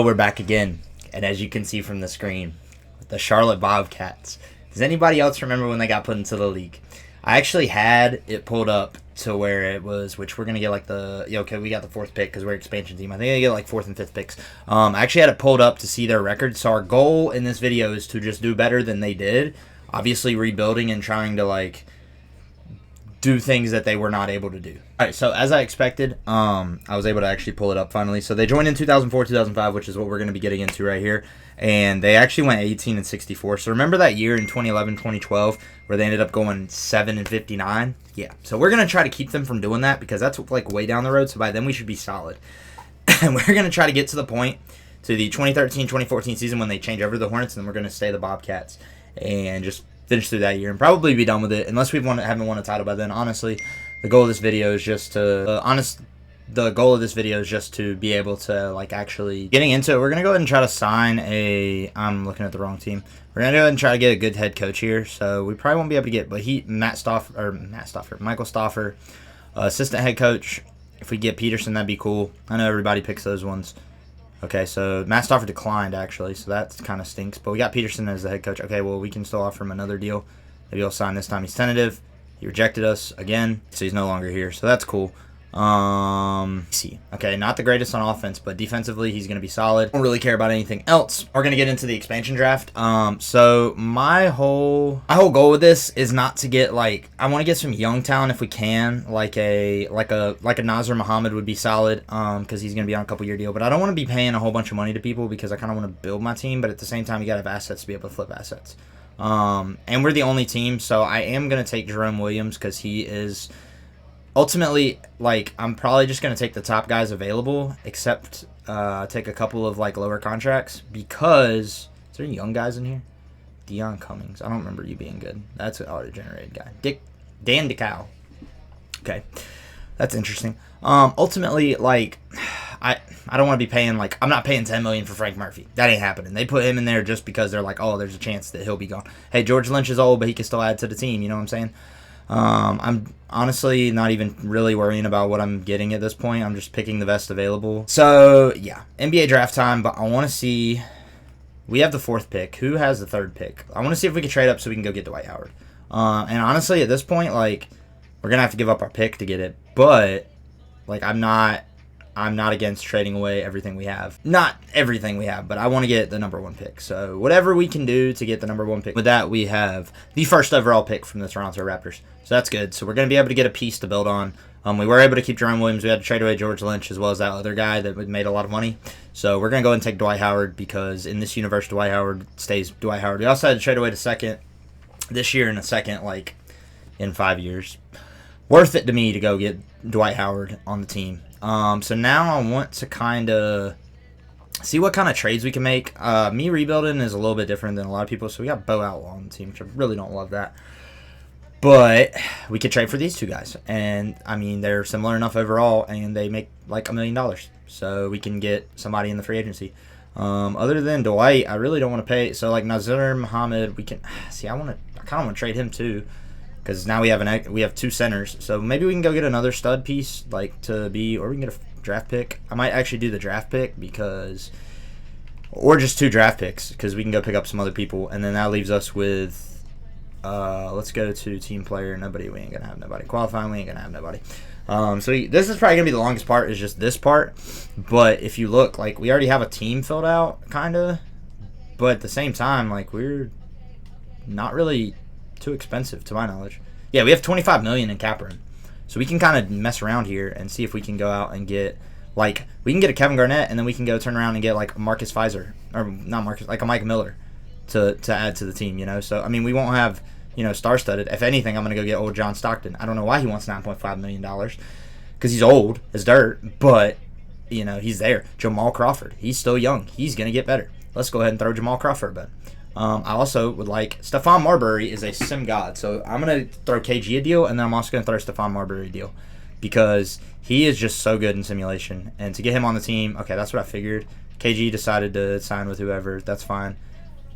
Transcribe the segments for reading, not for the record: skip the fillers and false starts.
We're back again, and as you can see from the screen, the Charlotte Bobcats. Does anybody else remember when they got put into the league? I actually had it pulled up to where it was, which we're gonna get like we got the fourth pick because we're expansion team. I think I get like fourth and fifth picks. I actually had it pulled up to see their record. So our goal in this video is to just do better than they did. Obviously, rebuilding and trying to do things that they were not able to do. All right, so as I expected, I was able to actually pull it up finally. So they joined in 2004, 2005, which is what we're going to be getting into right here. And they actually went 18-64. So remember that year in 2011, 2012, where they ended up going 7-59? Yeah. So we're going to try to keep them from doing that because that's like way down the road. So by then we should be solid. And we're going to try to get to the point to the 2013, 2014 season when they change over to the Hornets, and then we're going to stay the Bobcats and just finish through that year and probably be done with it unless we haven't won a title by then. Honestly, the goal of this video is just to be able to actually getting into it. We're gonna go ahead and try to sign I'm looking at the wrong team. We're gonna go ahead and try to get a good head coach here. So we probably won't be able to get, but Michael Stoffer, assistant head coach. If we get Peterson, that'd be cool. I know everybody picks those ones. Okay, so Matt Stafford declined, actually, so that kind of stinks. But we got Peterson as the head coach. Okay, well, we can still offer him another deal. Maybe he'll sign this time. He's tentative. He rejected us again, so he's no longer here. So that's cool. Okay, not the greatest on offense, but defensively, he's going to be solid. Don't really care about anything else. We're going to get into the expansion draft. So my whole goal with this is not to get I want to get some young talent if we can, like a Nazir Muhammad would be solid, because he's going to be on a couple-year deal. But I don't want to be paying a whole bunch of money to people because I kind of want to build my team. But at the same time, you got to have assets to be able to flip assets. And we're the only team, so I am going to take Jerome Williams because he is. Ultimately, I'm probably just going to take the top guys available, except take a couple of, lower contracts, because... Is there any young guys in here? Deion Cummings. I don't remember you being good. That's an auto-generated guy. Dan DeCow. Okay. That's interesting. Ultimately, I don't want to be paying, I'm not paying $10 million for Frank Murphy. That ain't happening. They put him in there just because they're oh, there's a chance that he'll be gone. Hey, George Lynch is old, but he can still add to the team. You know what I'm saying? I'm honestly not even really worrying about what I'm getting at this point. I'm just picking the best available. So, yeah, NBA draft time, but I want to see... We have the fourth pick. Who has the third pick? I want to see if we can trade up so we can go get Dwight Howard. And honestly, at this point, we're going to have to give up our pick to get it. But, I'm not against trading away everything we have. Not everything we have, but I want to get the number one pick. So whatever we can do to get the number one pick. With that, we have the first overall pick from the Toronto Raptors. So that's good. So we're going to be able to get a piece to build on. We were able to keep Jerome Williams. We had to trade away George Lynch as well as that other guy that made a lot of money. So we're going to go and take Dwight Howard because in this universe, Dwight Howard stays Dwight Howard. We also had to trade away the second this year and a second, in 5 years. Worth it to me to go get Dwight Howard on the team. So now I want to kind of see what kind of trades we can make. Me rebuilding is a little bit different than a lot of people. So we got Bo Outlaw on the team, which I really don't love that. But we could trade for these two guys. And, they're similar enough overall, and they make $1 million. So we can get somebody in the free agency. Other than Dwight, I really don't want to pay. So, Nazir Muhammad, we can... See, I kind of want to trade him, too. Because now we have two centers. So maybe we can go get another stud piece, or we can get a draft pick. I might actually do the draft pick or just two draft picks, because we can go pick up some other people. And then that leaves us with... let's go to team player. Nobody. We ain't gonna have nobody. Qualifying. We ain't gonna have nobody. So this is probably gonna be the longest part. Is just this part. But if you look, we already have a team filled out, kinda. But at the same time, we're not really too expensive to my knowledge. Yeah, we have $25 million in cap room, so we can kind of mess around here and see if we can go out and get we can get a Kevin Garnett, and then we can go turn around and get a Marcus Fizer, or not Marcus, a Mike Miller to add to the team, So we won't have star-studded. If anything, I'm gonna go get old John Stockton. I don't know why he wants $9.5 million, because he's old as dirt, but he's there. Jamal Crawford, he's still young. He's gonna get better. Let's go ahead and throw Jamal Crawford a bit. I also would Stephon Marbury is a sim god, so I'm going to throw KG a deal, and then I'm also going to throw Stephon Marbury a deal because he is just so good in simulation. And to get him on the team, okay, that's what I figured. KG decided to sign with whoever. That's fine.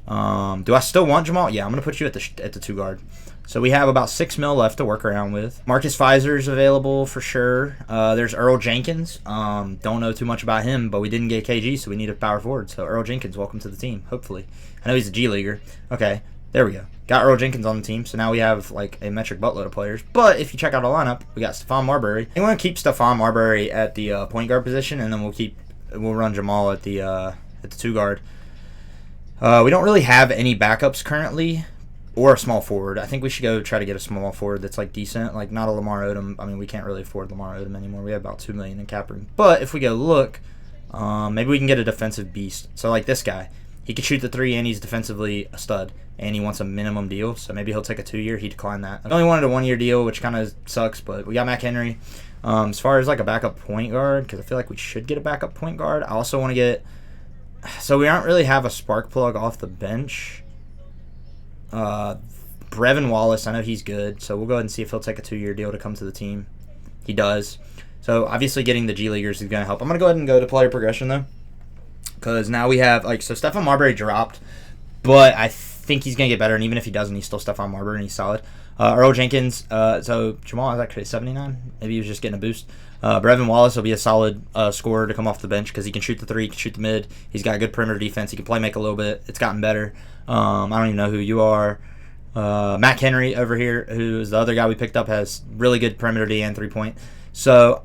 Do I still want Jamal? Yeah, I'm going to put you at the 2 guard. So we have about $6 million left to work around with. Marcus Pfizer's available for sure. There's Earl Jenkins. Don't know too much about him, but we didn't get KG, so we need a power forward. So Earl Jenkins, welcome to the team, hopefully. I know he's a G Leaguer. Okay, there we go. Got Earl Jenkins on the team, so now we have like a metric buttload of players. But if you check out our lineup, we got Stephon Marbury. I'm going to keep Stephon Marbury at the point guard position, and then we'll run Jamal at the 2 guard. We don't really have any backups currently. Or a small forward. I think we should go try to get a small forward that's like decent, like not a Lamar Odom. I mean, we can't really afford Lamar Odom anymore. We have about $2 million in cap room. But if we go look, maybe we can get a defensive beast. So like this guy, he can shoot the 3 and he's defensively a stud, and he wants a minimum deal. So maybe he'll take a 2-year. He declined that. I only wanted a 1-year deal, which kind of sucks. But we got Mac Henry. As far as like a backup point guard, because I feel like we should get a backup point guard. I also want to get. So we don't really have a spark plug off the bench. Brevin Wallace, I know he's good, so we'll go ahead and see if he'll take a 2-year deal to come to the team. He does. So obviously getting the G Leaguers is going to help. I'm going to go ahead and go to player progression though, because now we have so Stephon Marbury dropped, but I think he's going to get better, and even if he doesn't, he's still Stephon Marbury and he's solid. Earl Jenkins, so Jamal is actually 79. Maybe he was just getting a boost. Brevin Wallace will be a solid scorer to come off the bench because he can shoot the 3, he can shoot the mid. He's got good perimeter defense. He can play make a little bit. It's gotten better. I don't even know who you are. Mac Henry over here, who is the other guy we picked up, has really good perimeter D and 3-point. So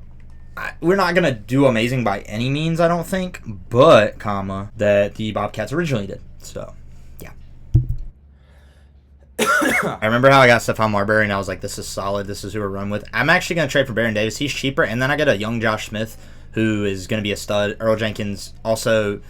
we're not going to do amazing by any means, I don't think, but, that the Bobcats originally did. So, yeah. I remember how I got Stephon Marbury, and I was like, this is solid. This is who we're running with. I'm actually going to trade for Baron Davis. He's cheaper, and then I got a young Josh Smith, who is going to be a stud. Earl Jenkins, also,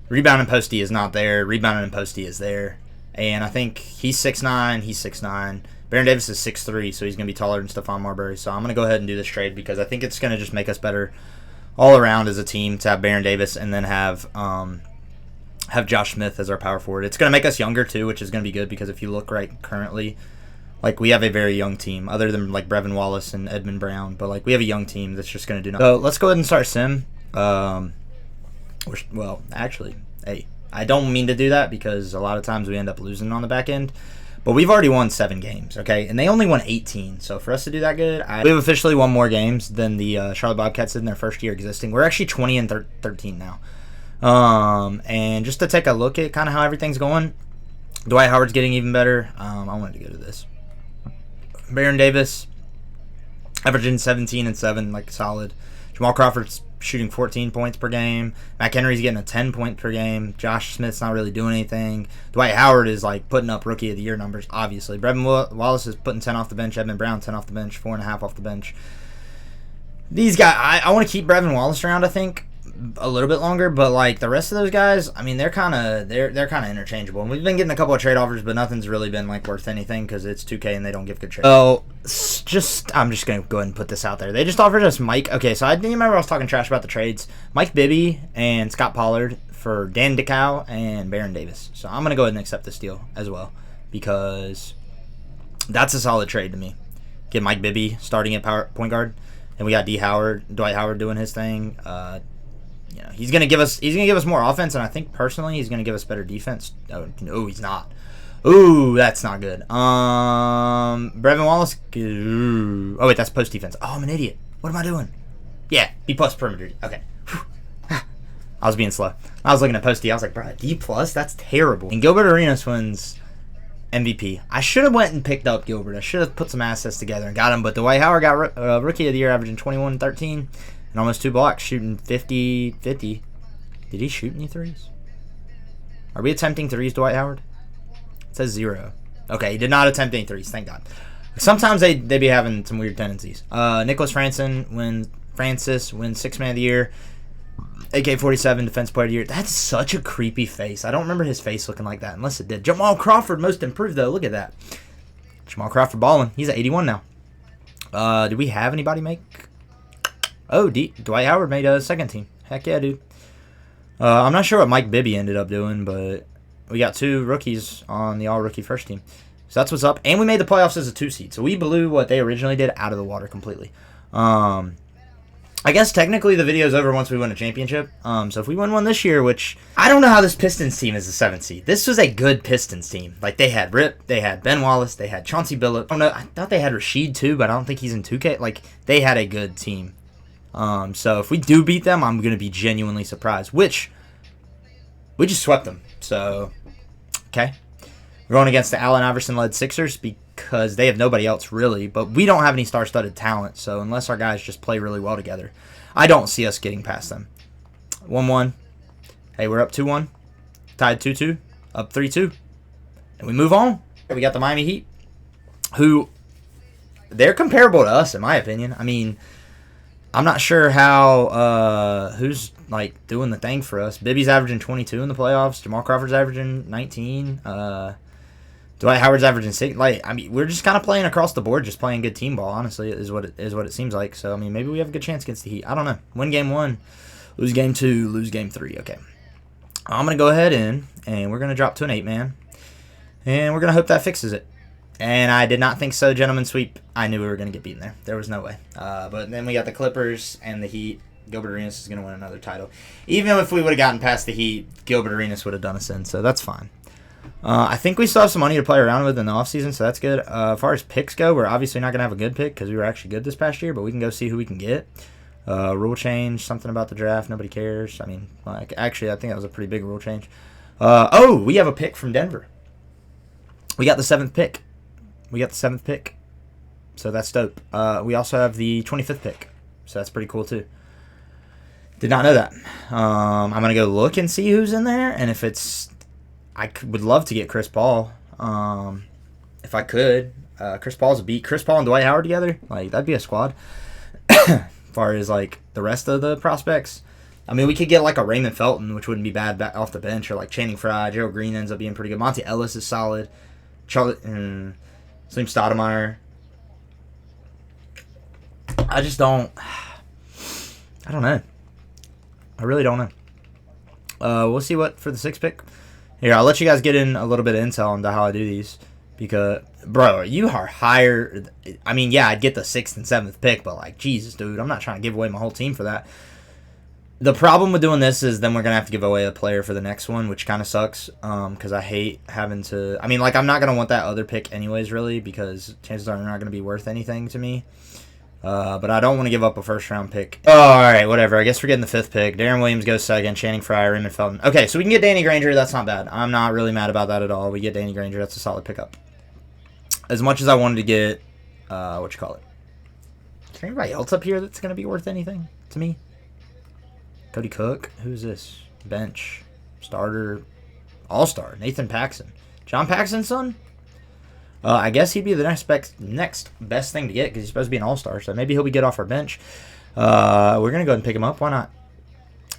rebounding posty is not there. Rebounding and posty is there. And I think he's 6'9", he's 6'9". Baron Davis is 6'3", so he's going to be taller than Stephon Marbury. So I'm going to go ahead and do this trade because I think it's going to just make us better all around as a team to have Baron Davis and then have Josh Smith as our power forward. It's going to make us younger too, which is going to be good because if you look right currently, like we have a very young team other than like Brevin Wallace and Edmund Brown, but like we have a young team that's just going to do nothing. So let's go ahead and start sim. Well, actually, hey. I don't mean to do that because a lot of times we end up losing on the back end. But we've already won 7 games, okay? And they only won 18. So for us to do that good, we've officially won more games than the Charlotte Bobcats did in their first year existing. We're actually 20-13 now. And just to take a look at kind of how everything's going, Dwight Howard's getting even better. I wanted to go to this. Baron Davis, averaging 17 and 7, like solid. Jamal Crawford's shooting 14 points per game. Mac Henry's getting a 10 point per game. Josh Smith's not really doing anything. Dwight Howard is like putting up rookie of the year numbers, obviously. Brevin Wallace is putting 10 off the bench. Edmund Brown 10 off the bench. 4.5 off the bench. These guys, I want to keep Brevin Wallace around, I think, a little bit longer, but like the rest of those guys, I mean, they're kind of interchangeable. And we've been getting a couple of trade offers, but nothing's really been like worth anything because it's 2K and they don't give good trades. So I'm just gonna go ahead and put this out there. They just offered us Mike. Okay, so I didn't remember I was talking trash about the trades. Mike Bibby and Scott Pollard for Dan Dickau and Baron Davis. So I'm gonna go ahead and accept this deal as well because that's a solid trade to me. Get Mike Bibby starting at point guard, and we got Dwight Howard doing his thing. You know, he's gonna give us more offense, and I think personally he's gonna give us better defense. Oh no, he's not. Ooh, that's not good. Brevin Wallace. Ooh. Oh wait, that's post defense. Oh, I'm an idiot. What am I doing? Yeah, B+ perimeter. Okay. I was being slow. I was looking at post D. I was like, bro, D+? That's terrible. And Gilbert Arenas wins MVP. I should have went and picked up Gilbert. I should have put some assets together and got him. But Dwight Howard got rookie of the year, averaging 21 and 13. And almost 2 blocks, shooting 50. Did he shoot any threes? Are we attempting threes, Dwight Howard? It says 0. Okay, he did not attempt any threes, thank God. Sometimes they be having some weird tendencies. Nicholas Francis wins 6th man of the year. AK-47 defense player of the year. That's such a creepy face. I don't remember his face looking like that unless it did. Jamal Crawford, most improved though. Look at that. Jamal Crawford balling. He's at 81 now. Do we have anybody make? Oh, Dwight Howard made a second team. Heck yeah, dude. I'm not sure what Mike Bibby ended up doing, but we got 2 rookies on the all-rookie first team. So that's what's up. And we made the playoffs as a 2 seed. So we blew what they originally did out of the water completely. I guess technically the video's over once we win a championship. So if we win one this year, which I don't know how this Pistons team is the 7th seed. This was a good Pistons team. Like they had Rip, they had Ben Wallace, they had Chauncey Billups. I don't know. I thought they had Rasheed too, but I don't think he's in 2K. Like they had a good team. So if we do beat them, I'm gonna be genuinely surprised. Which we just swept them. So okay, we're going against the Allen Iverson-led Sixers because they have nobody else really, but we don't have any star-studded talent, so unless our guys just play really well together, I don't see us getting past them. 1-1. Hey, we're up 2-1. Tied 2-2. Up 3-2. And we move on. We got the Miami Heat, who, they're comparable to us, in my opinion. I mean, I'm not sure how, who's, like, doing the thing for us. Bibby's averaging 22 in the playoffs. Jamal Crawford's averaging 19. Dwight Howard's averaging 6. Like, I mean, we're just kind of playing across the board, just playing good team ball. Honestly, is what it seems like. So, I mean, maybe we have a good chance against the Heat. I don't know. Win game 1, lose game 2, lose game 3. Okay, I'm gonna go ahead and we're gonna drop to an 8-man, and we're gonna hope that fixes it. And I did not think so, gentlemen. Sweep. I knew we were gonna get beaten there. There was no way. But then we got the Clippers and the Heat. Gilbert Arenas is gonna win another title. Even if we would have gotten past the Heat, Gilbert Arenas would have done us in. So that's fine. I think we still have some money to play around with in the offseason, so that's good. As far as picks go, we're obviously not going to have a good pick because we were actually good this past year, but we can go see who we can get. Rule change, something about the draft, nobody cares. I mean, like, actually, I think that was a pretty big rule change. We have a pick from Denver. We got the 7th pick. So that's dope. We also have the 25th pick, so that's pretty cool, too. Did not know that. I'm going to go look and see who's in there, and if it's... I would love to get Chris Paul, if I could. Chris Paul's a beat. Chris Paul and Dwight Howard together, like that'd be a squad. As far as like the rest of the prospects, I mean, we could get like a Raymond Felton, which wouldn't be bad back off the bench, or like Channing Frye. Gerald Green ends up being pretty good. Monty Ellis is solid. Charlotte, Slim Stoudemire. I just don't. I don't know. I really don't know. We'll see what for the 6th pick. Here, I'll let you guys get in a little bit of intel into how I do these. Because, bro, you are higher. I mean, yeah, I'd get the 6th and 7th pick, but, like, Jesus, dude, I'm not trying to give away my whole team for that. The problem with doing this is then we're going to have to give away a player for the next one, which kind of sucks. Because I hate having to. I mean, like, I'm not going to want that other pick anyways, really, because chances are they're not going to be worth anything to me. But I don't want to give up a first-round pick. Oh, all right, whatever. I guess we're getting the 5th pick. Darren Williams goes 2nd. Channing Frye, Raymond Felton. Okay, so we can get Danny Granger. That's not bad. I'm not really mad about that at all. We get Danny Granger. That's a solid pickup. As much as I wanted to get, Is there anybody else up here that's going to be worth anything to me? Cody Cook. Who's this? Bench. Starter. All-star. Nathan Paxson. John Paxson's son? I guess he'd be the next best thing to get because he's supposed to be an all-star, so maybe he'll be good off our bench. We're going to go ahead and pick him up. Why not?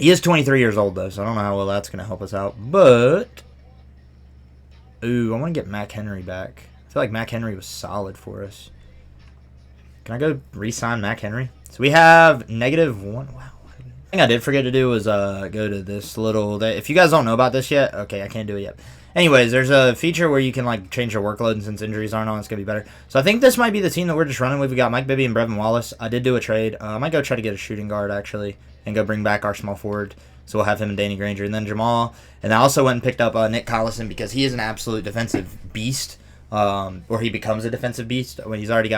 He is 23 years old, though, so I don't know how well that's going to help us out. But, ooh, I want to get Mac Henry back. I feel like Mac Henry was solid for us. Can I go re-sign Mac Henry? So we have -1. Wow. The thing I did forget to do was go to this little... If you guys don't know about this yet, okay, I can't do it yet. Anyways, there's a feature where you can like change your workload, and since injuries aren't on, it's going to be better. So I think this might be the team that we're just running with. We got Mike Bibby and Brevin Wallace. I did do a trade. I might go try to get a shooting guard, actually, and go bring back our small forward. So we'll have him and Danny Granger. And then Jamal. And I also went and picked up Nick Collison because he is an absolute defensive beast, or he becomes a defensive beast when he's got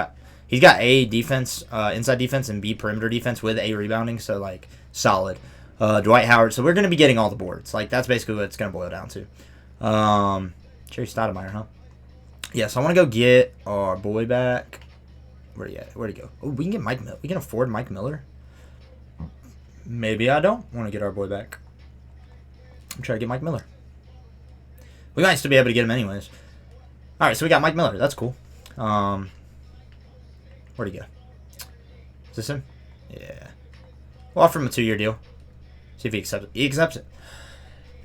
A, defense, inside defense, and B, perimeter defense with A, rebounding. So, like, solid. Dwight Howard. So we're going to be getting all the boards. Like, that's basically what it's going to boil down to. Jerry Stoudemire, huh? Yeah, so I want to go get our boy back. Where'd he at? Where'd he go? Oh, we can get Mike Miller. We can afford Mike Miller. Maybe I don't want to get our boy back. I'm trying to get Mike Miller. We might still be able to get him anyways. Alright, so we got Mike Miller. That's cool. Where'd he go? Is this him? Yeah. We'll offer him a 2-year deal. See if he accepts it. He accepts it.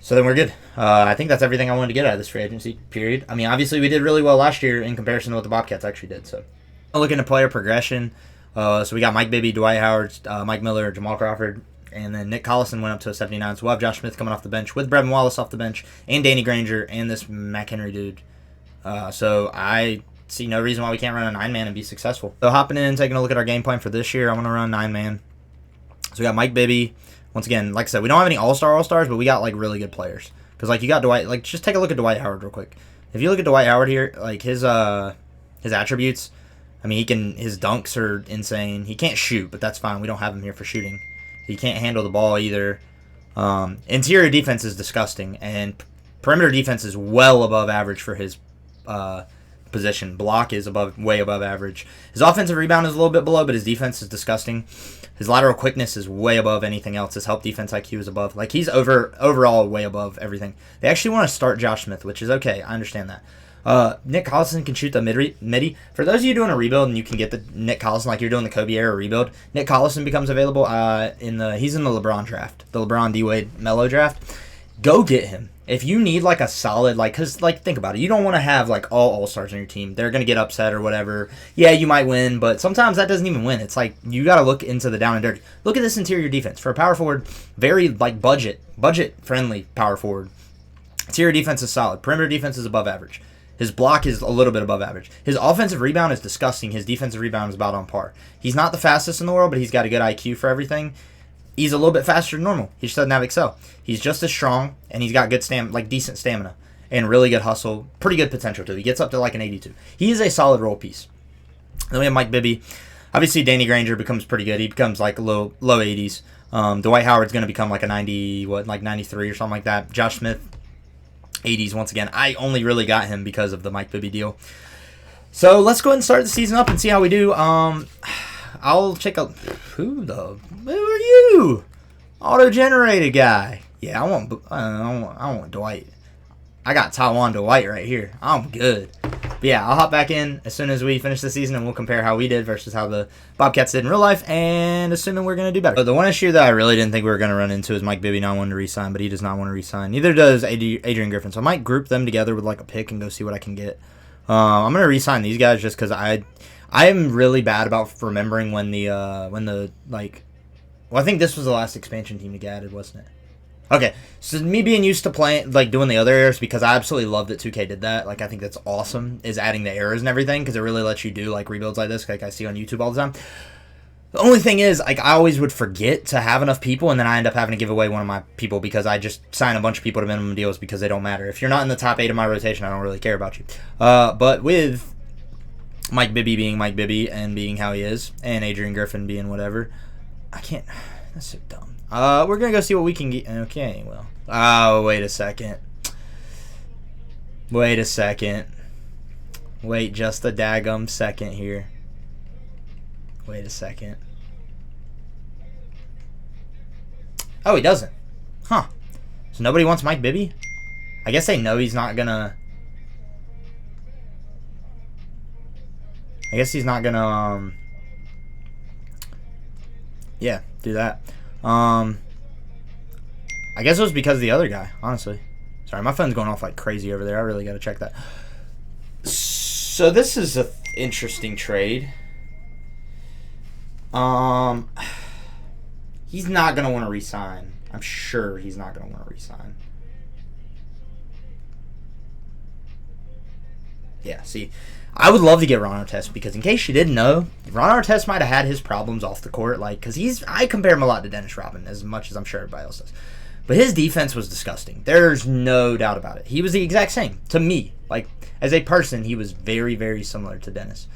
So then we're good. I think that's everything I wanted to get out of this free agency period. I mean, obviously we did really well last year in comparison to what the Bobcats actually did. So looking at player progression. So we got Mike Bibby, Dwight Howard, Mike Miller, Jamal Crawford, and then Nick Collison went up to a 79. So we'll have Josh Smith coming off the bench with Brevin Wallace off the bench and Danny Granger and this Mac Henry dude. So I see no reason why we can't run a 9-man and be successful. So hopping in and taking a look at our game plan for this year, I'm going to run 9-man. So we got Mike Bibby. Once again, like I said, we don't have any all-stars, but we got like really good players. Because like you got Dwight. Like just take a look at Dwight Howard real quick. If you look at Dwight Howard here, like his attributes, I mean, his dunks are insane. He can't shoot, but that's fine. We don't have him here for shooting. He can't handle the ball either. Interior defense is disgusting, and perimeter defense is well above average for his position. Block is way above average. His offensive rebound is a little bit below, but his defense is disgusting. His lateral quickness is way above anything else. His help defense IQ is above. Like, he's overall way above everything. They actually want to start Josh Smith, which is okay. I understand that. Nick Collison can shoot the midi. For those of you doing a rebuild and you can get the Nick Collison, like you're doing the Kobe era rebuild, Nick Collison becomes available he's in the LeBron draft, the LeBron D-Wade Melo draft. Go get him. If you need like a solid, like, because like think about it, you don't want to have like all stars on your team. They're gonna get upset or whatever. Yeah, you might win, but sometimes that doesn't even win. It's like you got to look into the down and dirty. Look at this interior defense for a power forward, very like budget friendly power forward. Interior defense is solid. Perimeter defense is above average. His block is a little bit above average. His offensive rebound is disgusting. His defensive rebound is about on par. He's not the fastest in the world, but he's got a good IQ for everything. He's a little bit faster than normal. He just doesn't have excel. He's just as strong, and he's got good decent stamina and really good hustle. Pretty good potential too. He gets up to like an 82. He is a solid role piece. Then we have Mike Bibby. Obviously, Danny Granger becomes pretty good. He becomes like a low 80s. Dwight Howard's going to become like a 93 or something like that. Josh Smith, 80s once again. I only really got him because of the Mike Bibby deal. So let's go ahead and start the season up and see how we do. I'll check out who are you? Auto-generated guy. Yeah, I want Dwight. I got Taiwan Dwight right here. I'm good. But yeah, I'll hop back in as soon as we finish the season, and we'll compare how we did versus how the Bobcats did in real life, and assuming we're going to do better. But the one issue that I really didn't think we were going to run into is Mike Bibby not wanting to re-sign, but he does not want to re-sign. Neither does Adrian Griffin. So I might group them together with like a pick and go see what I can get. I'm going to re-sign these guys just because I am really bad about remembering when the like. Well, I think this was the last expansion team to get added, wasn't it? Okay, so me being used to playing, like, doing the other eras, because I absolutely love that 2K did that. Like, I think that's awesome, is adding the eras and everything, because it really lets you do, like, rebuilds like this, like I see on YouTube all the time. The only thing is, like, I always would forget to have enough people, and then I end up having to give away one of my people because I just sign a bunch of people to minimum deals because they don't matter. If you're not in the top 8 of my rotation, I don't really care about you. But with Mike Bibby being Mike Bibby and being how he is, and Adrian Griffin being whatever, I can't. That's so dumb. We're gonna go see what we can get. Okay, well. Oh, wait a second. Wait just a daggum second here. Wait a second. Oh, he doesn't. Huh. So nobody wants Mike Bibby? I guess they know he's not gonna. I guess he's not gonna. Yeah, do that. I guess it was because of the other guy, honestly. Sorry, my phone's going off like crazy over there. I really got to check that. So this is an interesting trade. He's not going to want to re-sign. I'm sure he's not going to want to re-sign. Yeah, see, I would love to get Ron Artest because in case you didn't know, Ron Artest might have had his problems off the court, like, because I compare him a lot to Dennis Rodman as much as I'm sure everybody else does. But his defense was disgusting. There's no doubt about it. He was the exact same to me. Like, as a person, he was very, very similar to Dennis.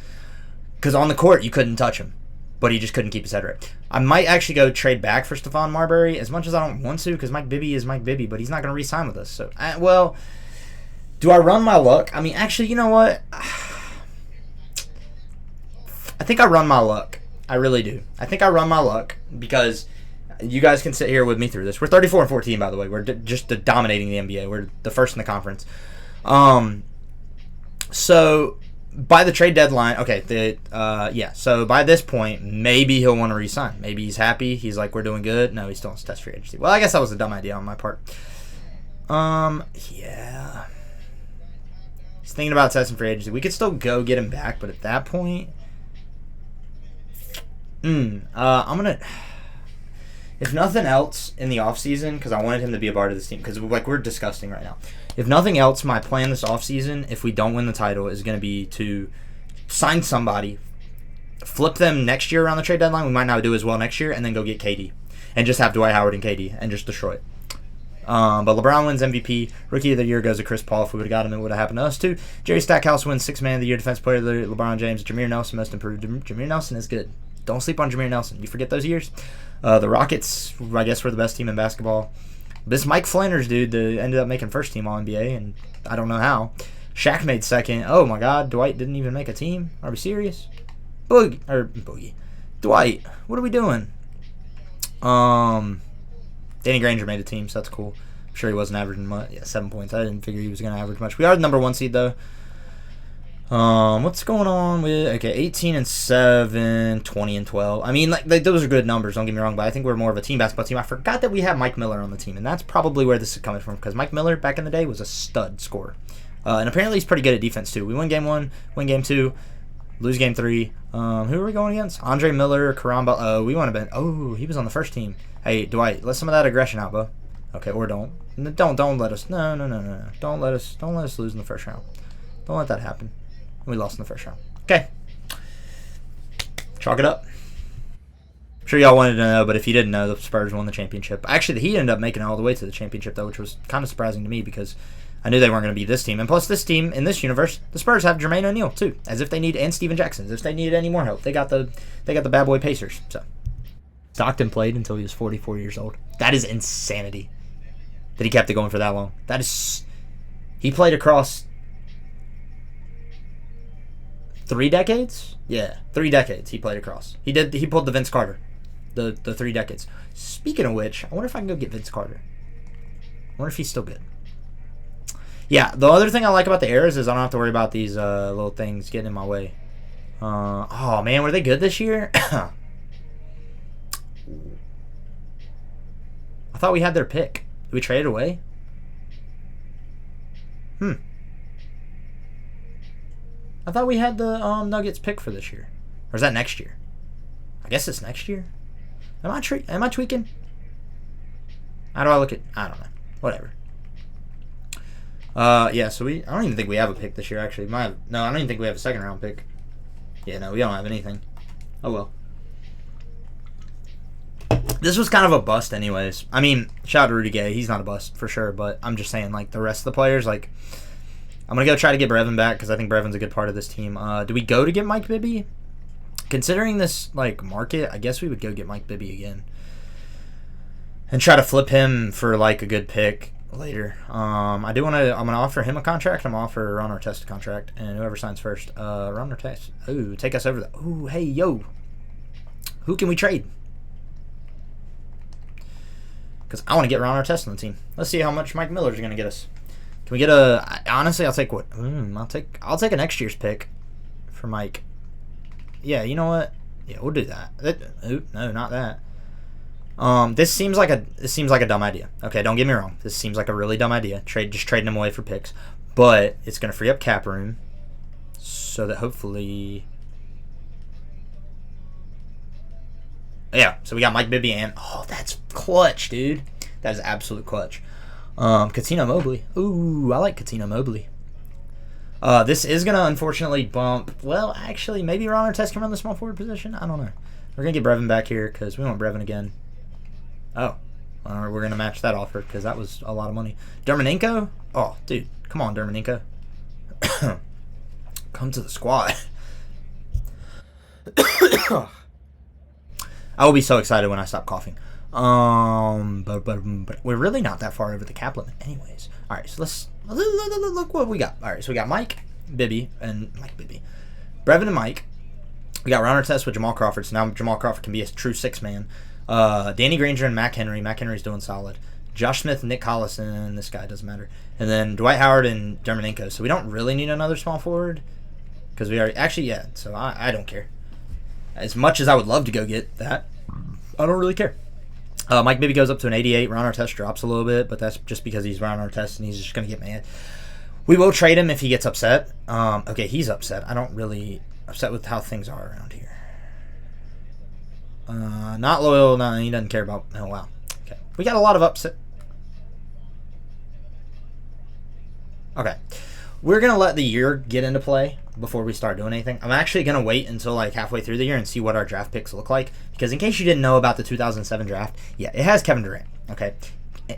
Because on the court, you couldn't touch him. But he just couldn't keep his head right. I might actually go trade back for Stephon Marbury, as much as I don't want to, because Mike Bibby is Mike Bibby, but he's not going to re-sign with us. So, well, do I run my luck? I mean, actually, you know what? I think I run my luck. I really do. I think I run my luck because you guys can sit here with me through this. We're 34-14, by the way. We're just dominating the NBA. We're the first in the conference. So by the trade deadline, okay, so by this point, maybe he'll want to re-sign. Maybe he's happy. He's like, we're doing good. No, he still wants to test free agency. Well, I guess that was a dumb idea on my part. Yeah. He's thinking about testing free agency. We could still go get him back, but at that point, I'm gonna. If nothing else in the offseason, because I wanted him to be a part of this team, because we're disgusting right now. If nothing else, my plan this offseason, if we don't win the title, is going to be to sign somebody, flip them next year around the trade deadline. We might not do as well next year, and then go get KD. and just have Dwight Howard and KD and just destroy it. But LeBron wins MVP. Rookie of the Year goes to Chris Paul. If we would have got him, it would have happened to us too. Jerry Stackhouse wins Sixth Man of the Year, Defensive Player of the Year. LeBron James, Jameer Nelson, Most Improved. Jameer Nelson is good. Don't sleep on Jameer Nelson. You forget those years. The Rockets, I guess, were the best team in basketball. This Mike Flanders dude ended up making first team All-NBA, and I don't know how. Shaq made second. Oh my God, Dwight didn't even make a team. Are we serious? Boogie. Dwight, what are we doing? Danny Granger made a team, so that's cool. I'm sure he wasn't averaging much. Yeah, 7 points. I didn't figure he was going to average much. We are the number 1 seed, though. What's going on with... Okay, 18-7, 20-12. I mean, like those are good numbers, don't get me wrong, but I think we're more of a team basketball team. I forgot that we have Mike Miller on the team, and that's probably where this is coming from, because Mike Miller, back in the day, was a stud scorer. And apparently he's pretty good at defense, too. We win game 1, win game 2, lose game 3. Who are we going against? Andre Miller, Karan Bell. Oh, we want to bet. Oh, he was on the first team. Hey, Dwight, let some of that aggression out, bro. Okay, or don't. Don't let us. No. Don't let us lose in the first round. Don't let that happen. We lost in the first round. Okay. Chalk it up. I'm sure y'all wanted to know, but if you didn't know, the Spurs won the championship. Actually, he ended up making it all the way to the championship, though, which was kind of surprising to me because I knew they weren't going to beat this team. And plus, this team, in this universe, the Spurs have Jermaine O'Neal, too. As if they need, and Steven Jackson. As if they needed any more help. They got the bad boy Pacers. So Stockton played until he was 44 years old. That is insanity that he kept it going for that long. That is... He played across 3 decades? Yeah, 3 decades he played across. He pulled the Vince Carter. The 3 decades. Speaking of which, I wonder if I can go get Vince Carter. I wonder if he's still good. Yeah, the other thing I like about the eras is I don't have to worry about these little things getting in my way. Oh, man, were they good this year? I thought we had their pick. Did we trade it away? I thought we had the Nuggets pick for this year. Or is that next year? I guess it's next year. Am I tweaking? How do I look at... I don't know. Whatever. Yeah, so I don't even think we have a pick this year, actually. No, I don't even think we have a second round pick. Yeah, no, we don't have anything. Oh, well. This was kind of a bust anyways. I mean, shout out to Rudy Gay. He's not a bust for sure, but I'm just saying, like, the rest of the players, like, I'm going to go try to get Brevin back because I think Brevin's a good part of this team. Do we go to get Mike Bibby? Considering this, like, market, I guess we would go get Mike Bibby again. And try to flip him for, like, a good pick later. I'm going to offer him a contract. I'm going to offer Ron Artest a contract. And whoever signs first. Ron Artest. Ooh, take us over the... Ooh, hey, yo. Who can we trade? Because I want to get Ron Artest on the team. Let's see how much Mike Miller's going to get us. Can we get a... Honestly, I'll take what? I'll take a next year's pick for Mike. Yeah, you know what? Yeah, we'll do that. No, not that. This seems like a dumb idea. Okay, don't get me wrong. This seems like a really dumb idea. Just trading them away for picks. But it's going to free up cap room so that hopefully... Yeah, so we got Mike Bibby and... Oh, that's clutch, dude. That is absolute clutch. Coutinho Mobley. Ooh, I like Coutinho Mobley. This is going to unfortunately bump... Well, actually, maybe Ron Artest can run the small forward position. I don't know. We're going to get Brevin back here because we want Brevin again. Oh. We're going to match that offer because that was a lot of money. Dermanenko? Oh, dude. Come on, Dermanenko. Come to the squad. I will be so excited when I stop coughing. But we're really not that far over the cap limit anyways. All right, so let's look what we got. All right, so we got Mike Bibby. Brevin and Mike. We got Ron Artest with Jamal Crawford, so now Jamal Crawford can be a true 6-man. Danny Granger and Mac Henry. Mac Henry's doing solid. Josh Smith, Nick Collison, this guy doesn't matter. And then Dwight Howard and Dermanenko. So we don't really need another small forward because we already... Actually, yeah, so I don't care. As much as I would love to go get that, I don't really care. Mike Bibby goes up to an 88. Ron Artest drops a little bit, but that's just because he's Ron Artest and he's just going to get mad. We will trade him if he gets upset. Okay, he's upset. I don't really upset with how things are around here. Not loyal. No, he doesn't care about... Oh, wow. Okay. We got a lot of upset. Okay. We're going to let the year get into play before we start doing anything. I'm actually going to wait until like halfway through the year and see what our draft picks look like. Because in case you didn't know about the 2007 draft, yeah, it has Kevin Durant. Okay.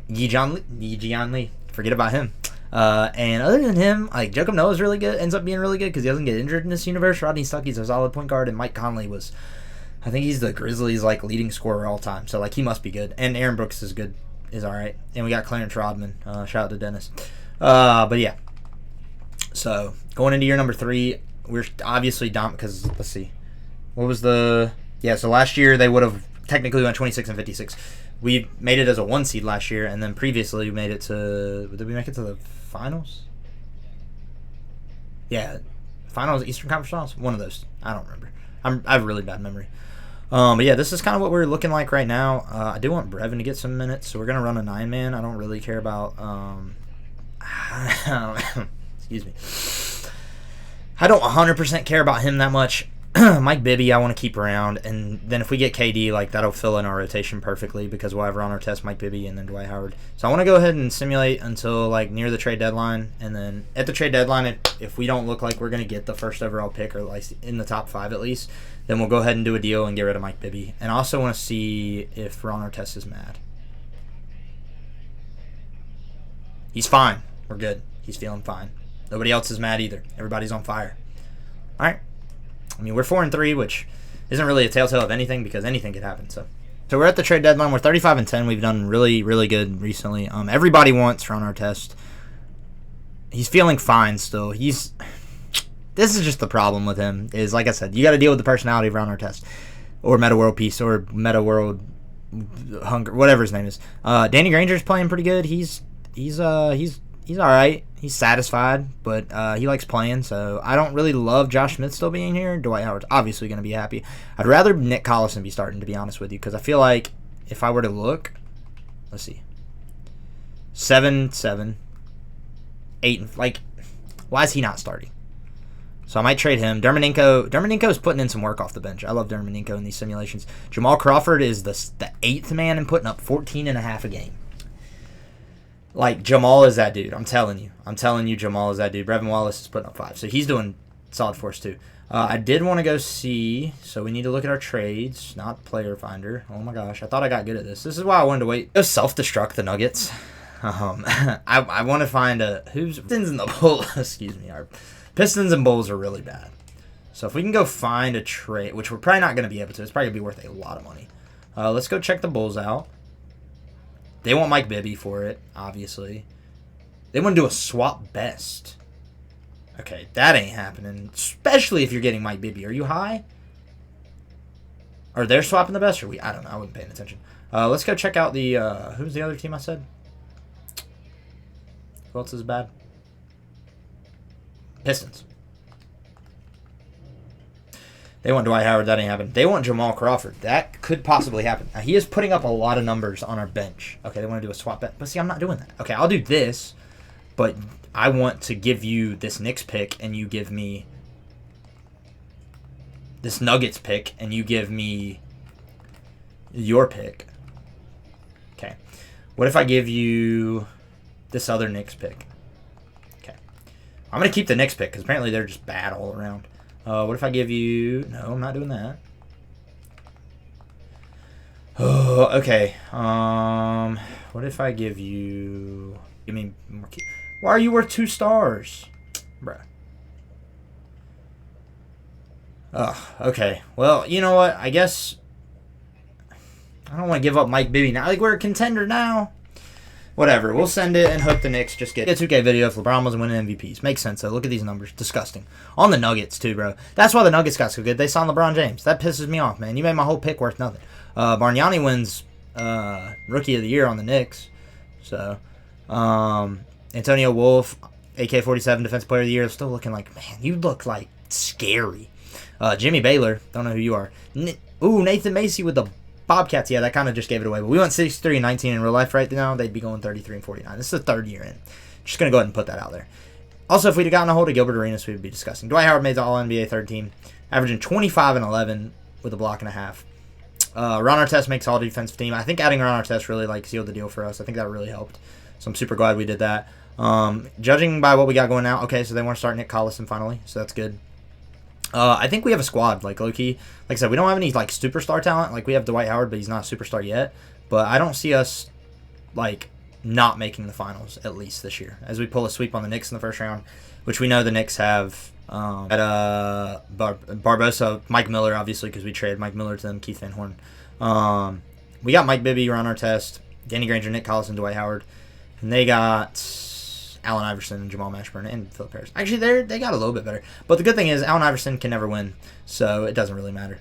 Yi-Jian Lee. Forget about him. And other than him, like Joakim Noah is really good, ends up being really good because he doesn't get injured in this universe. Rodney Stuckey's a solid point guard, and Mike Conley was, I think he's the Grizzlies like leading scorer all time. So like he must be good. And Aaron Brooks is good, is all right. And we got Clarence Rodman. Shout out to Dennis. But yeah. So going into year number 3, we're obviously dominant because let's see, what was the So last year they would have technically went 26 and 56. We made it as a 1 seed last year, and then previously we made it to. Did we make it to the finals? Yeah, finals, Eastern Conference Finals. One of those. I don't remember. I have a really bad memory. But yeah, this is kind of what we're looking like right now. I do want Brevin to get some minutes, so we're gonna run a 9-man. I don't really care about. Excuse me. I don't 100% care about him that much. Mike Bibby, I want to keep around, and then if we get KD, like that'll fill in our rotation perfectly because we'll have Ron Artest, Mike Bibby, and then Dwight Howard. So I want to go ahead and simulate until like near the trade deadline, and then at the trade deadline, if we don't look like we're gonna get the first overall pick or like in the top 5 at least, then we'll go ahead and do a deal and get rid of Mike Bibby. And I also want to see if Ron Artest is mad. He's fine. We're good. He's feeling fine. Nobody else is mad either. Everybody's on fire. All right. I mean, we're 4-3, which isn't really a telltale of anything because anything could happen. So we're at the trade deadline. We're 35-10. We've done really, really good recently. Everybody wants Ron Artest. He's feeling fine still. This is just the problem with him. Is like I said, you got to deal with the personality of Ron Artest, or Meta World Peace, or Meta World Hunger, whatever his name is. Danny Granger's playing pretty good. He's all right. He's satisfied, but he likes playing, so I don't really love Josh Smith still being here. Dwight Howard's obviously going to be happy. I'd rather Nick Collison be starting, to be honest with you, because I feel like if I were to look, let's see, 7-7, 8, like, why is he not starting? So I might trade him. Dermonenko is putting in some work off the bench. I love Dermonenko in these simulations. Jamal Crawford is the 8th man and putting up 14.5 a game. Like, Jamal is that dude. I'm telling you, Jamal is that dude. Brevin Wallace is putting up 5. So he's doing solid for us, too. I did want to go see, so we need to look at our trades, not Player Finder. Oh, my gosh. I thought I got good at this. This is why I wanted to wait. Go self-destruct the Nuggets. I want to find who's Pistons and the Bulls. Excuse me. Our Pistons and Bulls are really bad. So if we can go find a trade, which we're probably not going to be able to. It's probably going to be worth a lot of money. Let's go check the Bulls out. They want Mike Bibby for it, obviously. They want to do a swap best. Okay, that ain't happening. Especially if you're getting Mike Bibby. Are you high? Or they're swapping the best? Or we? I don't know. I wasn't paying attention. Let's go check out the... who's the other team I said? Who else is bad? Pistons. They want Dwight Howard. That ain't happening. They want Jamal Crawford. That could possibly happen. Now, he is putting up a lot of numbers on our bench. Okay, they want to do a swap bet. But see, I'm not doing that. Okay, I'll do this. But I want to give you this Knicks pick, and you give me this Nuggets pick, and you give me your pick. Okay. What if I give you this other Knicks pick? Okay. I'm going to keep the Knicks pick, because apparently they're just bad all around. What if I give you... No, I'm not doing that. Oh, okay. What if I give you... Give me more... Why are you worth 2 stars? Bruh. Okay. Well, you know what? I guess... I don't want to give up Mike Bibby now. Like, we're a contender now. Whatever. We'll send it and hope the Knicks just get a 2K video if LeBron wasn't winning MVPs. Makes sense, though. Look at these numbers. Disgusting. On the Nuggets, too, bro. That's why the Nuggets got so good. They signed LeBron James. That pisses me off, man. You made my whole pick worth nothing. Bargnani wins Rookie of the Year on the Knicks. So, Antonio Wolf, AK-47 Defensive Player of the Year. Still looking like, man, you look like scary. Jimmy Baylor. Don't know who you are. Nathan Macy with the Bobcats, yeah, that kind of just gave it away. But we went 63-19 in real life right now. They'd be going 33-49. This is the 3rd year in. Just going to go ahead and put that out there. Also, if we'd have gotten a hold of Gilbert Arenas, we would be discussing. Dwight Howard made the All-NBA 3rd team, averaging 25-11 with a block and a half. Ron Artest makes All-Defensive team. I think adding Ron Artest really sealed the deal for us. I think that really helped. So I'm super glad we did that. Judging by what we got going now, okay, so they want to start Nick Collison finally, so that's good. I think we have a squad, like low-key. Like I said, we don't have any like superstar talent. Like we have Dwight Howard, but he's not a superstar yet. But I don't see us like not making the finals at least this year, as we pull a sweep on the Knicks in the first round, which we know the Knicks have Barbosa, Mike Miller, obviously, because we traded Mike Miller to them, Keith Van Horn. We got Mike Bibby, Ron Artest, Danny Granger, Nick Collison, Dwight Howard, and they got Allen Iverson and Jamal Mashburn and Philip Harris. Actually, they got a little bit better. But the good thing is Allen Iverson can never win, so it doesn't really matter.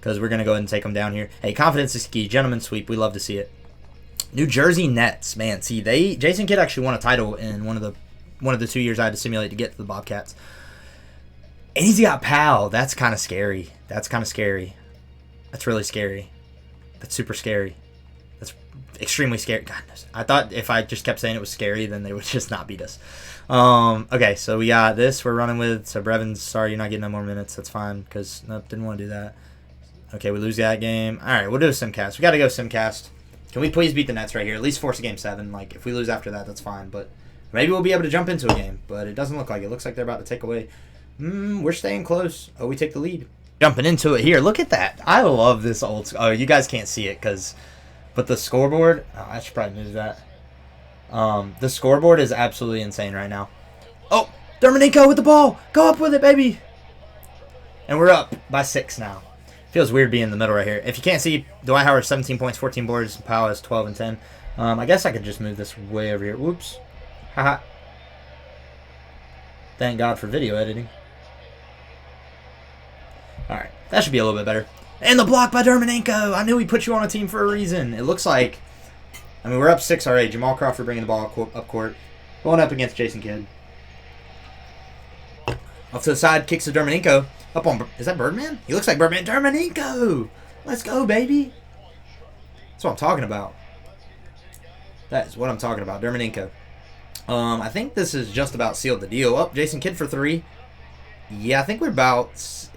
Because we're going to go ahead and take them down here. Hey, confidence is key. Gentlemen sweep. We love to see it. New Jersey Nets. Man, see, Jason Kidd actually won a title in one of the 2 years I had to simulate to get to the Bobcats. And he's got Powell. That's kind of scary. That's really scary. That's super scary. That's extremely scary. God knows. I thought if I just kept saying it was scary, then they would just not beat us. Okay, so we got this we're running with. So Brevins, sorry you're not getting no more minutes. That's fine, because nope, didn't want to do that. Okay, we lose that game. All right, we'll do a Simcast. We got to go Simcast. Can we please beat the Nets right here? At least force a game 7. Like, if we lose after that, that's fine. But maybe we'll be able to jump into a game. But it doesn't look like it. It looks like they're about to take away. We're staying close. Oh, we take the lead. Jumping into it here. Look at that. I love this old... Oh, you guys can't see it because... But the scoreboard... Oh, I should probably move that. The scoreboard is absolutely insane right now. Oh, Dermonenko with the ball. Go up with it, baby. And we're up by 6 now. Feels weird being in the middle right here. If you can't see, Dwight Howard 17 points, 14 boards. Powell has 12 and 10. I guess I could just move this way over here. Whoops. Haha. Thank God for video editing. Alright. That should be a little bit better. And the block by Dermonenko. I knew he put you on a team for a reason. It looks like... I mean, we're up 6 already. Jamal Crawford bringing the ball up court. Going up against Jason Kidd. Off to the side. Kicks to Dermonenko. Up on... Is that Birdman? He looks like Birdman. Dermonenko! Let's go, baby. That's what I'm talking about. That is what I'm talking about. Dermonenko. I think this is just about sealed the deal. Up, Jason Kidd for 3. Yeah, I think we're about...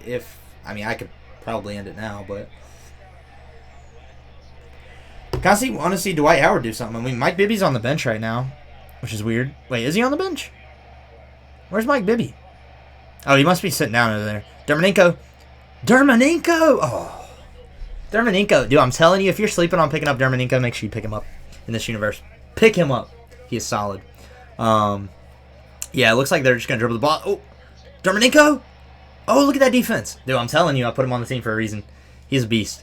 I mean, I could probably end it now, but... I want to see Dwight Howard do something. I mean, Mike Bibby's on the bench right now, which is weird. Wait, is he on the bench? Where's Mike Bibby? Oh, he must be sitting down over there. Dermonenko. Oh. Dermonenko. Dude, I'm telling you, if you're sleeping on picking up Dermonenko, make sure you pick him up in this universe. Pick him up. He is solid. Yeah, it looks like they're just going to dribble the ball. Oh, Dermonenko. Oh, look at that defense. Dude, I'm telling you, I put him on the team for a reason. He's a beast.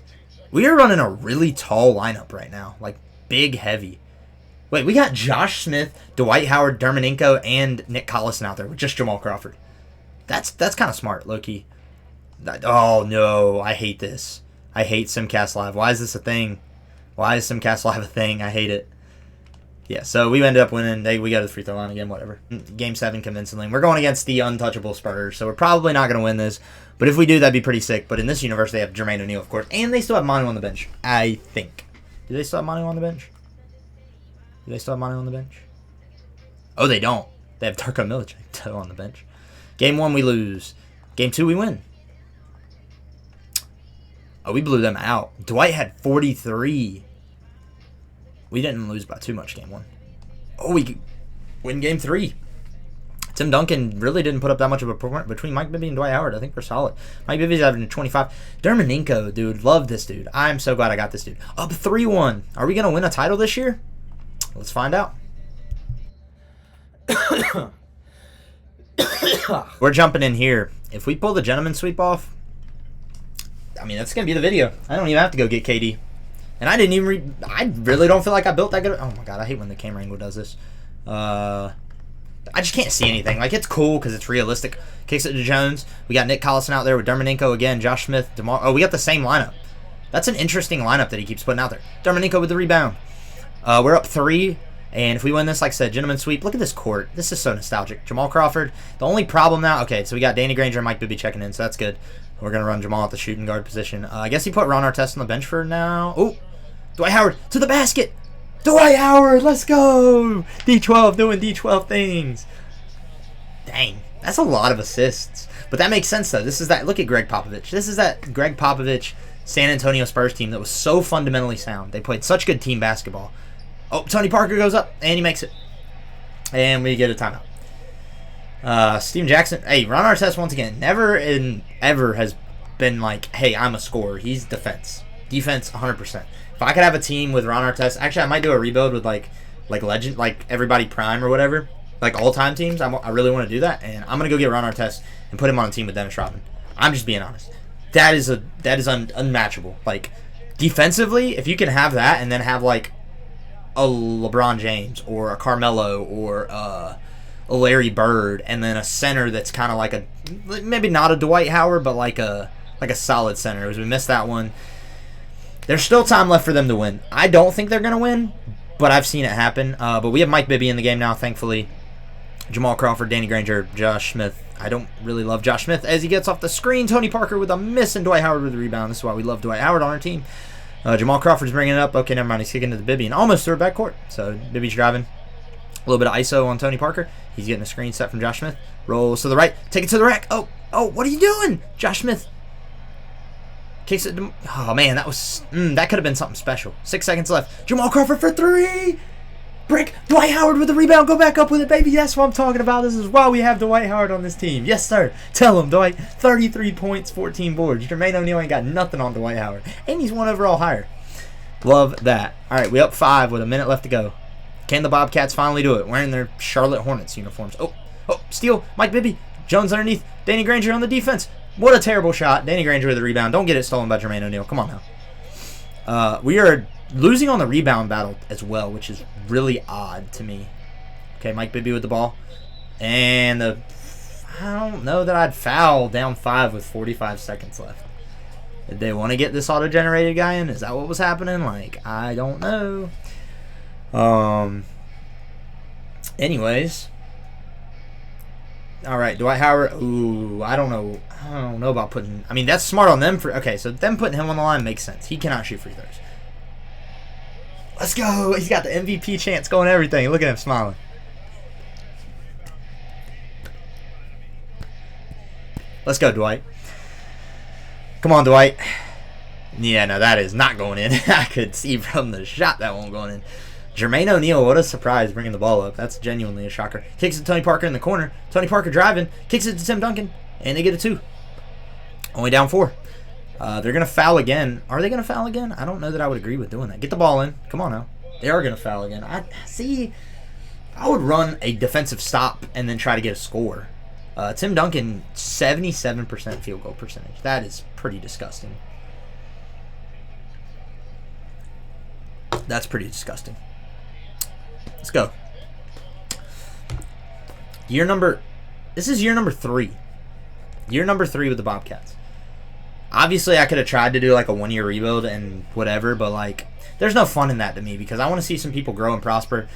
We are running a really tall lineup right now. Like, big, heavy. Wait, we got Josh Smith, Dwight Howard, Dermonenko, and Nick Collison out there with just Jamal Crawford. That's kind of smart, low-key. Oh, no. I hate this. I hate Simcast Live. Why is this a thing? Why is Simcast Live a thing? I hate it. Yeah, so we ended up winning. We got to the free throw line again, whatever. Game 7 convincingly. We're going against the untouchable Spurs, so we're probably not going to win this. But if we do, that'd be pretty sick. But in this universe, they have Jermaine O'Neal, of course. And they still have Manu on the bench, I think. Do they still have Manu on the bench? Oh, they don't. They have Darko Milicic on the bench. Game 1, we lose. Game 2, we win. Oh, we blew them out. Dwight had 43. We didn't lose by too much game 1. Oh, we win game 3. Tim Duncan really didn't put up that much of a performance between Mike Bibby and Dwight Howard. I think we're solid. Mike Bibby's averaging 25. Dermonenko, dude. Love this dude. I'm so glad I got this dude. Up 3-1. Are we going to win a title this year? Let's find out. We're jumping in here. If we pull the gentleman sweep off, I mean, that's going to be the video. I don't even have to go get KD. And I didn't even I really don't feel like I built that good. Oh, my God. I hate when the camera angle does this. I just can't see anything. Like, it's cool because it's realistic. Kicks it to Jones. We got Nick Collison out there with Dermonenko again. Josh Smith. DeMar. Oh, we got the same lineup. That's an interesting lineup that he keeps putting out there. Dermonenko with the rebound. We're up 3. And if we win this, like I said, gentleman sweep. Look at this court. This is so nostalgic. Jamal Crawford. The only problem now... Okay, so we got Danny Granger and Mike Bibby checking in, so that's good. We're going to run Jamal at the shooting guard position. I guess he put Ron Artest on the bench for now. Oh, Dwight Howard to the basket. Dwight Howard, let's go. D12 doing D12 things. Dang, that's a lot of assists. But that makes sense, though. This is that... Look at Greg Popovich. This is that Greg Popovich San Antonio Spurs team that was so fundamentally sound. They played such good team basketball. Oh, Tony Parker goes up, and he makes it. And we get a timeout. Steven Jackson. Hey, Ron Artest once again. Never ever has been like, hey, I'm a scorer. He's defense. Defense 100%. If I could have a team with Ron Artest, actually I might do a rebuild with like legend, like everybody prime or whatever, like all-time teams. I really want to do that, and I'm gonna go get Ron Artest and put him on a team with Dennis Rodman. I'm just being honest. That is unmatchable. Like defensively, if you can have that and then have like a LeBron James or a Carmelo or a Larry Bird, and then a center that's kind of like maybe not a Dwight Howard, but like a solid center. As we missed that one. There's still time left for them to win. I don't think they're going to win, but I've seen it happen. But we have Mike Bibby in the game now, thankfully. Jamal Crawford, Danny Granger, Josh Smith. I don't really love Josh Smith as he gets off the screen. Tony Parker with a miss, and Dwight Howard with the rebound. This is why we love Dwight Howard on our team. Jamal Crawford's bringing it up. Okay, never mind. He's kicking to the Bibby and almost threw it back court. So Bibby's driving. A little bit of ISO on Tony Parker. He's getting a screen set from Josh Smith. Rolls to the right. Take it to the rack. Oh, what are you doing? Josh Smith. Kicks it to, oh man, that could have been something special. 6 seconds left. Jamal Crawford for 3. Brick. Dwight Howard with the rebound. Go back up with it, baby. That's what I'm talking about. This is why we have Dwight Howard on this team. Yes, sir. Tell him, Dwight. 33 points, 14 boards. Jermaine O'Neal ain't got nothing on Dwight Howard. And he's 1 overall higher. Love that. All right, we up 5 with a minute left to go. Can the Bobcats finally do it? Wearing their Charlotte Hornets uniforms. Oh, steal. Mike Bibby. Jones underneath. Danny Granger on the defense. What a terrible shot. Danny Granger with the rebound. Don't get it stolen by Jermaine O'Neal. Come on now. We are losing on the rebound battle as well, which is really odd to me. Okay, Mike Bibby with the ball. And I don't know that I'd foul down 5 with 45 seconds left. Did they want to get this auto-generated guy in? Is that what was happening? Like, I don't know. Anyways. All right, Dwight Howard. Ooh, I don't know about putting. I mean, that's smart on them for. Okay, so them putting him on the line makes sense. He cannot shoot free throws. Let's go. He's got the MVP chance going. Everything. Look at him smiling. Let's go, Dwight. Come on, Dwight. Yeah, no, that is not going in. I could see from the shot that won't going in. Jermaine O'Neal, what a surprise bringing the ball up. That's genuinely a shocker. Kicks it to Tony Parker in the corner. Tony Parker driving. Kicks it to Tim Duncan. And they get a 2. Only down 4. They're going to foul again. Are they going to foul again? I don't know that I would agree with doing that. Get the ball in. Come on now. They are going to foul again. I would run a defensive stop and then try to get a score. Tim Duncan, 77% field goal percentage. That is pretty disgusting. That's pretty disgusting. Let's go. This is year number 3. Year number 3 with the Bobcats. Obviously, I could have tried to do like a 1-year rebuild and whatever, but like, there's no fun in that to me because I want to see some people grow and prosper.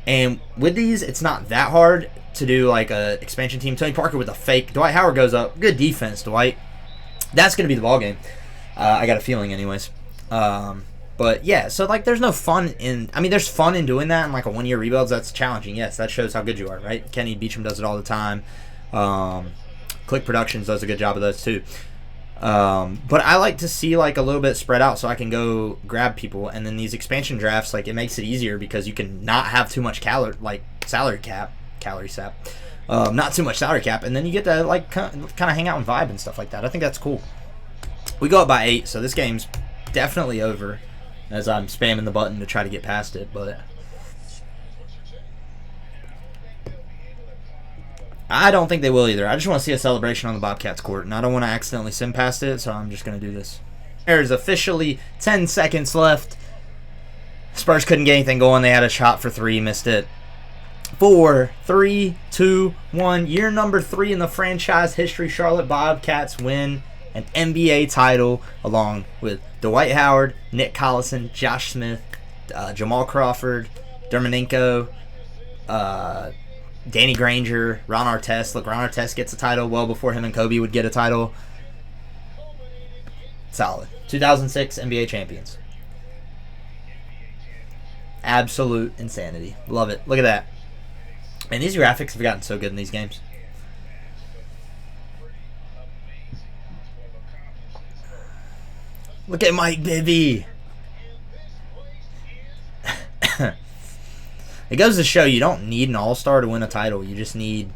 And with these, it's not that hard to do like a expansion team. Tony Parker with a fake. Dwight Howard goes up. Good defense, Dwight. That's going to be the ball game. I got a feeling anyways. But yeah, so like there's no fun in, I mean there's fun in doing that in like a 1-year rebuilds. That's challenging. Yes, that shows how good you are, right? Kenny Beecham does it all the time. Click Productions does a good job of those too. But I like to see like a little bit spread out so I can go grab people, and then these expansion drafts, like it makes it easier because you can not have too much salary sap, not too much salary cap, and then you get to like kind of hang out and vibe and stuff like that. I think that's cool. We go up by 8, so this game's definitely over as I'm spamming the button to try to get past it, but I don't think they will either. I just want to see a celebration on the Bobcats court, and I don't want to accidentally sim past it, so I'm just going to do this. There's officially 10 seconds left. Spurs couldn't get anything going. They had a shot for 3, missed it. 4, 3, 2, 1. Year number 3 in the franchise history. Charlotte Bobcats win an NBA title along with Dwight Howard, Nick Collison, Josh Smith, Jamal Crawford, Dermonenko, Danny Granger, Ron Artest. Look, Ron Artest gets a title well before him and Kobe would get a title. Solid. 2006 NBA champions. Absolute insanity. Love it. Look at that. And these graphics have gotten so good in these games. Look at Mike Bibby. It goes to show you don't need an all-star to win a title. You just need,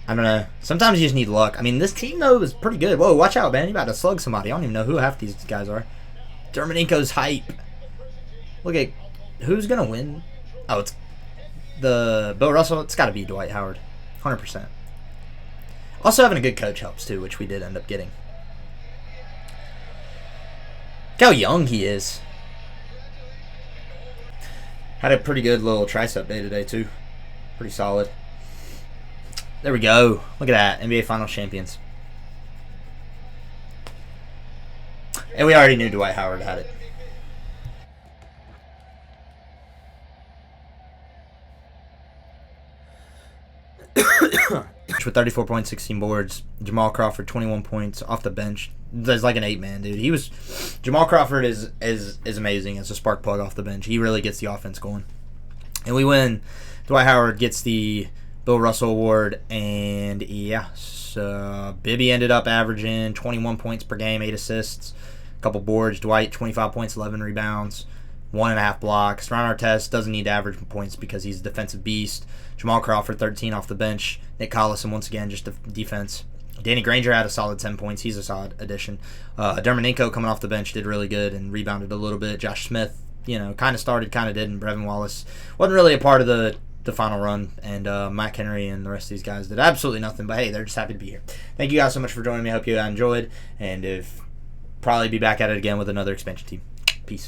I don't know. Sometimes you just need luck. I mean, this team, though, is pretty good. Whoa, watch out, man. You about to slug somebody. I don't even know who half these guys are. Dermaninko's hype. Look at who's going to win. Oh, it's the Bill Russell. It's got to be Dwight Howard. 100%. Also, having a good coach helps, too, which we did end up getting. Look how young he is. Had a pretty good little tricep day today, too. Pretty solid. There we go. Look at that. NBA Finals champions. And we already knew Dwight Howard had it. With 34 points, 16 boards. Jamal Crawford, 21 points off the bench. There's like an 8-man, dude. Jamal Crawford is amazing as a spark plug off the bench. He really gets the offense going. And we win. Dwight Howard gets the Bill Russell Award. And yeah, so Bibby ended up averaging 21 points per game, 8 assists, a couple boards. Dwight, 25 points, 11 rebounds, 1.5 blocks. Ron Artest doesn't need to average points because he's a defensive beast. Jamal Crawford, 13 off the bench. Nick Collison, once again, just defense. Danny Granger had a solid 10 points. He's a solid addition. Dermaninko coming off the bench did really good and rebounded a little bit. Josh Smith, kind of started, kind of didn't. Brevin Wallace wasn't really a part of the final run. And Mike Henry and the rest of these guys did absolutely nothing. But, hey, they're just happy to be here. Thank you guys so much for joining me. I hope you enjoyed. And probably be back at it again with another expansion team. Peace.